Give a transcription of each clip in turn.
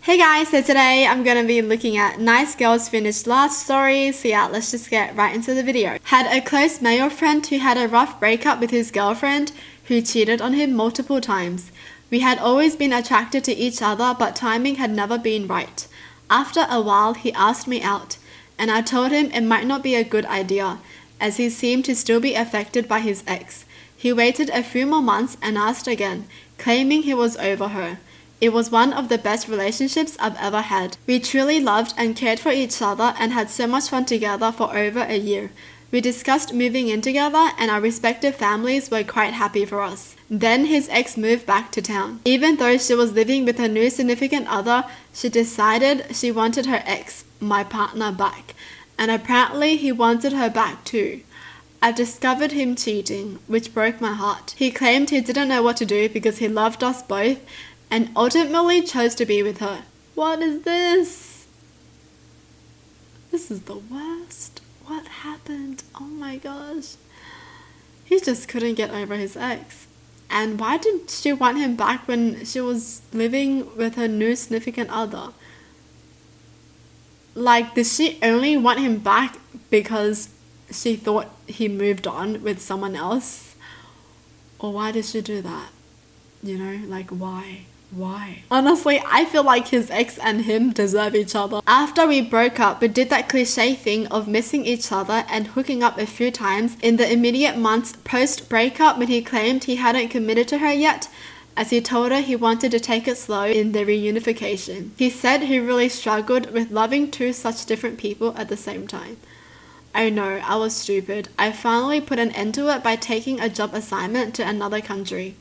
Hey guys, so today I'm gonna be looking at nice girls finished last story. So yeah, let's just get right into the video. Had a close male friend who had a rough breakup with his girlfriend who cheated on him multiple times. We had always been attracted to each other, but timing had never been right. After a while, he asked me out, and I told him it might not be a good idea, as he seemed to still be affected by his ex. He waited a few more months and asked again, claiming he was over her. It was one of the best relationships I've ever had. We truly loved and cared for each other and had so much fun together for over a year. We discussed moving in together and our respective families were quite happy for us. Then his ex moved back to town. Even though she was living with her new significant other, she decided she wanted her ex, my partner, back. And apparently he wanted her back too. I discovered him cheating, which broke my heart. He claimed he didn't know what to do because he loved us both and ultimately chose to be with her. What is this? This is the worst. What happened? Oh my gosh. He just couldn't get over his ex. And why did she want him back when she was living with her new significant other? Like, did she only want him back because she thought he moved on with someone else? Or why did she do that? You know, like why? Why? Honestly, I feel like his ex and him deserve each other. After we broke up, we did that cliche thing of missing each other and hooking up a few times in the immediate months post-breakup when he claimed he hadn't committed to her yet, as he told her he wanted to take it slow in the reunification. He said he really struggled with loving two such different people at the same time. I know, I was stupid. I finally put an end to it by taking a job assignment to another country.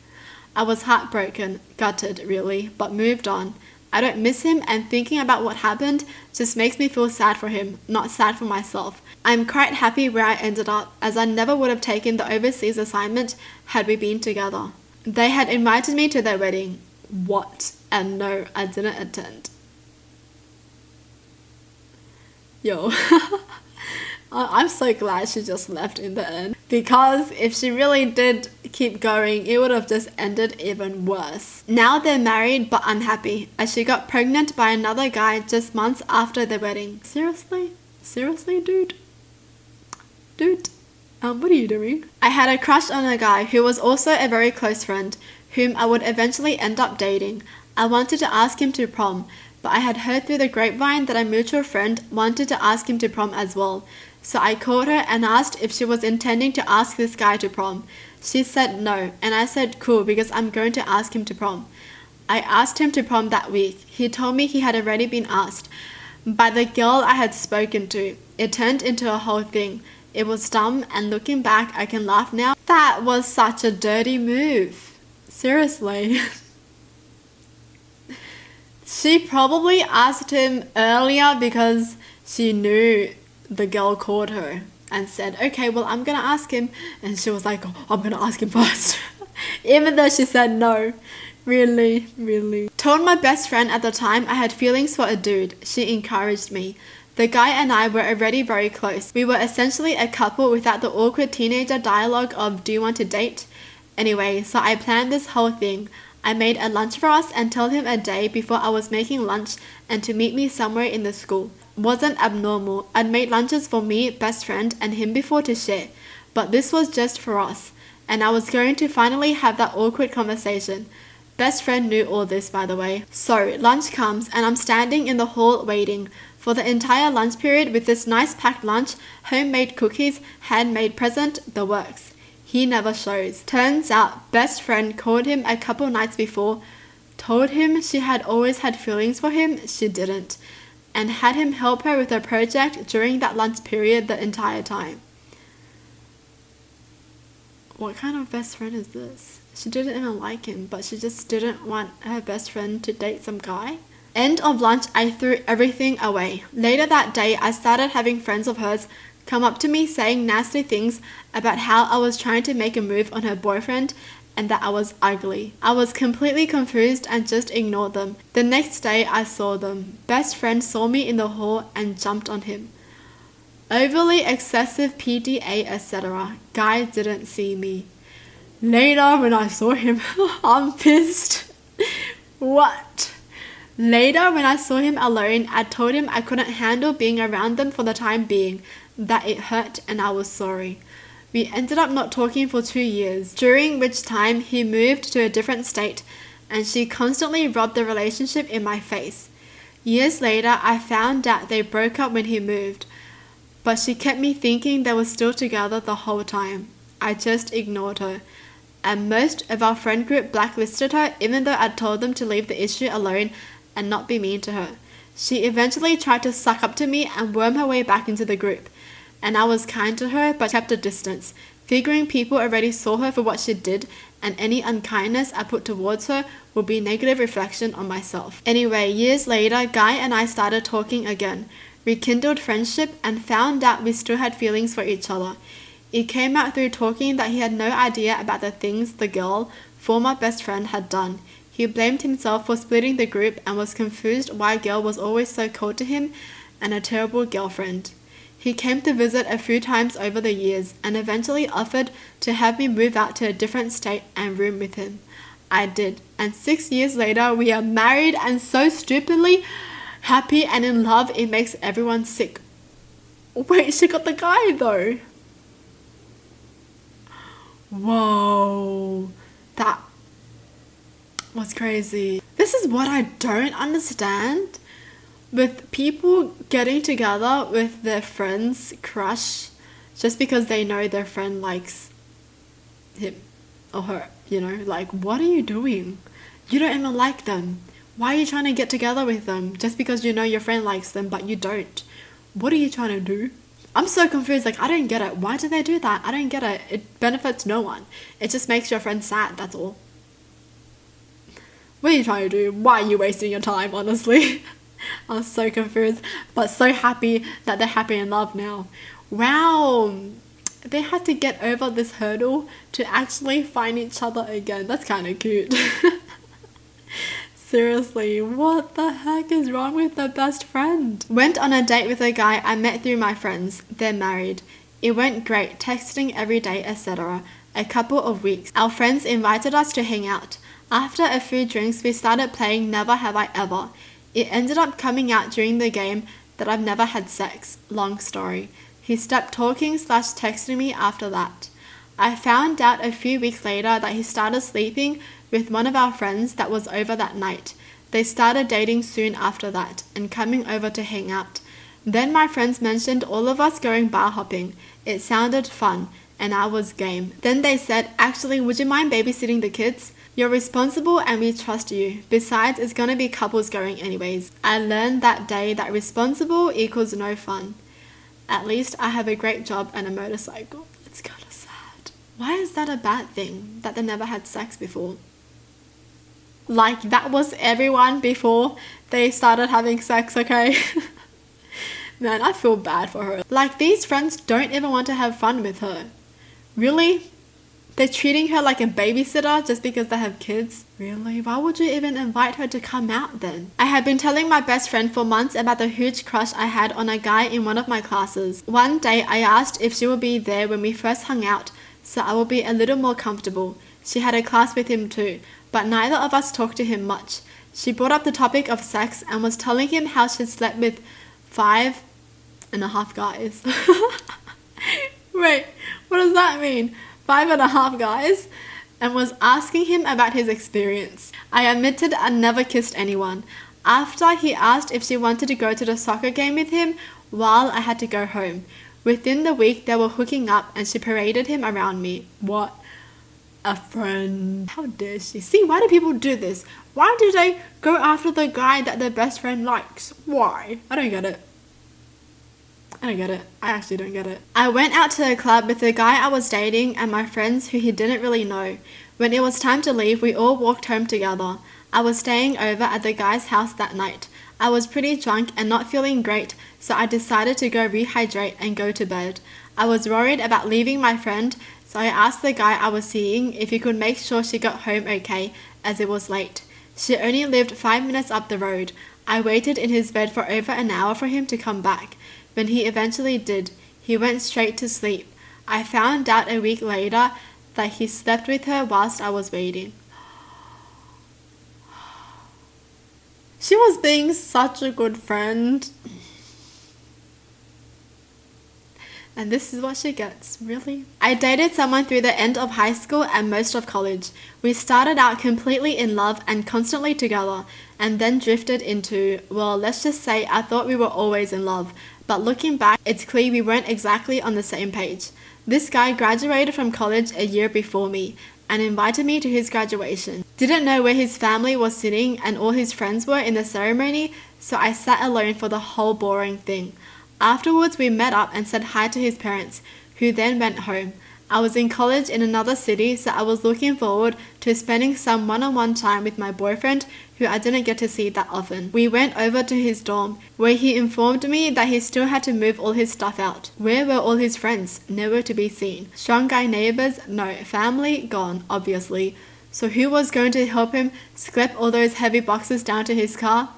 I was heartbroken, gutted really, but moved on. I don't miss him, and thinking about what happened just makes me feel sad for him, not sad for myself. I'm quite happy where I ended up, as I never would have taken the overseas assignment had we been together. They had invited me to their wedding. What? And no, I didn't attend. Yo. I'm so glad she just left in the end, because if she really did keep going, it would have just ended even worse. Now they're married but unhappy, as she got pregnant by another guy just months after their wedding. Seriously? Seriously, dude? Dude? What are you doing? I had a crush on a guy who was also a very close friend, whom I would eventually end up dating. I wanted to ask him to prom, but I had heard through the grapevine that a mutual friend wanted to ask him to prom as well. So I called her and asked if she was intending to ask this guy to prom. She said no, and I said cool because I'm going to ask him to prom. I asked him to prom that week. He told me he had already been asked by the girl I had spoken to. It turned into a whole thing. It was dumb, and looking back, I can laugh now. That was such a dirty move. Seriously. She probably asked him earlier because she knew the girl called her and said, okay, well, I'm gonna ask him. And she was like, oh, I'm gonna ask him first. Even though she said no. Really. Told my best friend at the time I had feelings for a dude. She encouraged me. The guy and I were already very close. We were essentially a couple without the awkward teenager dialogue of, do you want to date? Anyway, so I planned this whole thing. I made a lunch for us and told him a day before I was making lunch and to meet me somewhere in the school. Wasn't abnormal. I'd made lunches for me, best friend, and him before to share. But this was just for us. And I was going to finally have that awkward conversation. Best friend knew all this, by the way. So, lunch comes and I'm standing in the hall waiting for the entire lunch period with this nice packed lunch, homemade cookies, handmade present, the works. He never shows. Turns out, best friend called him a couple nights before, told him she had always had feelings for him, she didn't, and had him help her with her project during that lunch period the entire time. What kind of best friend is this? She didn't even like him, but she just didn't want her best friend to date some guy? End of lunch, I threw everything away. Later that day, I started having friends of hers come up to me saying nasty things about how I was trying to make a move on her boyfriend and that I was ugly. I was completely confused and just ignored them. The next day I saw them. Best friend saw me in the hall and jumped on him. Overly excessive PDA, etc. Guy didn't see me. Later when I saw him, I'm pissed. What? Later, when I saw him alone, I told him I couldn't handle being around them for the time being, that it hurt and I was sorry. We ended up not talking for 2 years, during which time he moved to a different state and she constantly rubbed the relationship in my face. Years later, I found out they broke up when he moved, but she kept me thinking they were still together the whole time. I just ignored her. And most of our friend group blacklisted her even though I told them to leave the issue alone and not be mean to her. She eventually tried to suck up to me and worm her way back into the group. And I was kind to her but kept a distance, figuring people already saw her for what she did and any unkindness I put towards her would be negative reflection on myself. Anyway, years later, Guy and I started talking again, rekindled friendship and found out we still had feelings for each other. It came out through talking that he had no idea about the things the girl, former best friend, had done. He blamed himself for splitting the group and was confused why girl was always so cold to him and a terrible girlfriend. He came to visit a few times over the years and eventually offered to have me move out to a different state and room with him. I did, and 6 years later we are married and so stupidly happy and in love it makes everyone sick. Wait, she got the guy though. Whoa, that was crazy. This is what I don't understand with people getting together with their friend's crush just because they know their friend likes him or her, you know, like, what are you doing? You don't even like them. Why are you trying to get together with them just because you know your friend likes them but you don't? What are you trying to do? I'm so confused, like, I don't get it. Why do they do that? I don't get it. It benefits no one. It just makes your friend sad, that's all. What are you trying to do? Why are you wasting your time, honestly? I'm so confused, but so happy that they're happy in love now. Wow, they had to get over this hurdle to actually find each other again. That's kind of cute. Seriously, what the heck is wrong with their best friend? Went on a date with a guy I met through my friends. They're married. It went great, texting every day, etc. A couple of weeks. Our friends invited us to hang out. After a few drinks, we started playing Never Have I Ever. It ended up coming out during the game that I've never had sex. Long story. He stopped talking/texting me after that. I found out a few weeks later that he started sleeping with one of our friends that was over that night. They started dating soon after that and coming over to hang out. Then my friends mentioned all of us going bar hopping. It sounded fun and I was game. Then they said, actually, would you mind babysitting the kids? You're responsible and we trust you. Besides, it's gonna be couples going anyways. I learned that day that responsible equals no fun. At least I have a great job and a motorcycle. It's kind of sad. Why is that a bad thing that they never had sex before? Like, that was everyone before they started having sex, okay? Man, I feel bad for her. Like, these friends don't even want to have fun with her. Really? They're treating her like a babysitter just because they have kids? Really? Why would you even invite her to come out then? I had been telling my best friend for months about the huge crush I had on a guy in one of my classes. One day I asked if she would be there when we first hung out, so I would be a little more comfortable. She had a class with him too, but neither of us talked to him much. She brought up the topic of sex and was telling him how she'd slept with 5.5 guys. Wait, what does that mean? 5.5 guys? And was asking him about his experience. I admitted I never kissed anyone. After, he asked if she wanted to go to the soccer game with him while I had to go home. Within the week, they were hooking up and she paraded him around me. What a friend. How dare she? See, why do people do this? Why do they go after the guy that their best friend likes? Why? I don't get it. I don't get it. I actually don't get it. I went out to a club with the guy I was dating and my friends who he didn't really know. When it was time to leave, we all walked home together. I was staying over at the guy's house that night. I was pretty drunk and not feeling great, so I decided to go rehydrate and go to bed. I was worried about leaving my friend, so I asked the guy I was seeing if he could make sure she got home okay, as it was late. She only lived 5 minutes up the road. I waited in his bed for over an hour for him to come back. When he eventually did, he went straight to sleep. I found out a week later that he slept with her whilst I was waiting. She was being such a good friend. And this is what she gets, really. I dated someone through the end of high school and most of college. We started out completely in love and constantly together, and then drifted into, well, let's just say I thought we were always in love. But looking back, it's clear we weren't exactly on the same page. This guy graduated from college a year before me and invited me to his graduation. Didn't know where his family was sitting and all his friends were in the ceremony, so I sat alone for the whole boring thing. Afterwards, we met up and said hi to his parents, who then went home. I was in college in another city, so I was looking forward to spending some one-on-one time with my boyfriend, who I didn't get to see that often. We went over to his dorm, where he informed me that he still had to move all his stuff out. Where were all his friends? Nowhere to be seen. Strong guy neighbors? No. Family? Gone, obviously. So who was going to help him schlep all those heavy boxes down to his car?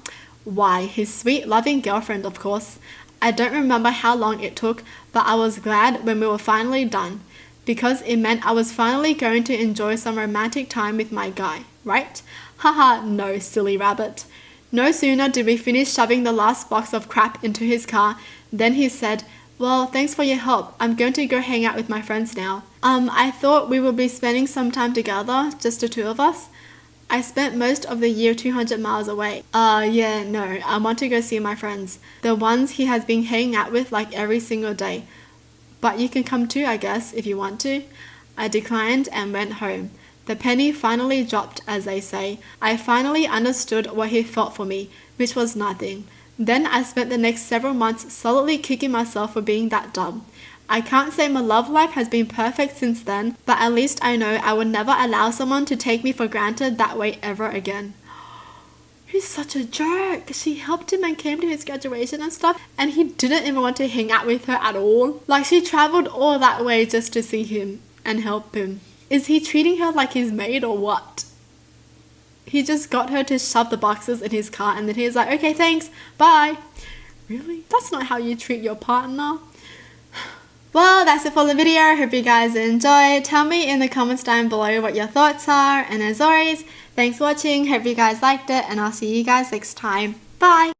Why, his sweet, loving girlfriend, of course. I don't remember how long it took, but I was glad when we were finally done, because it meant I was finally going to enjoy some romantic time with my guy, right? Haha, no, silly rabbit. No sooner did we finish shoving the last box of crap into his car, then he said, well, thanks for your help. I'm going to go hang out with my friends now. I thought we would be spending some time together, just the two of us. I spent most of the year 200 miles away. Yeah, no, I want to go see my friends. The ones he has been hanging out with like every single day. But you can come too, I guess, if you want to. I declined and went home. The penny finally dropped, as they say. I finally understood what he felt for me, which was nothing. Then I spent the next several months solidly kicking myself for being that dumb. I can't say my love life has been perfect since then, but at least I know I would never allow someone to take me for granted that way ever again. He's such a jerk. She helped him and came to his graduation and stuff, and he didn't even want to hang out with her at all. Like, she traveled all that way just to see him and help him. Is he treating her like his maid or what? He just got her to shove the boxes in his car and then he's like, okay, thanks, bye. Really? That's not how you treat your partner. Well, that's it for the video. Hope you guys enjoyed. Tell me in the comments down below what your thoughts are. And as always, thanks for watching. Hope you guys liked it. And I'll see you guys next time. Bye.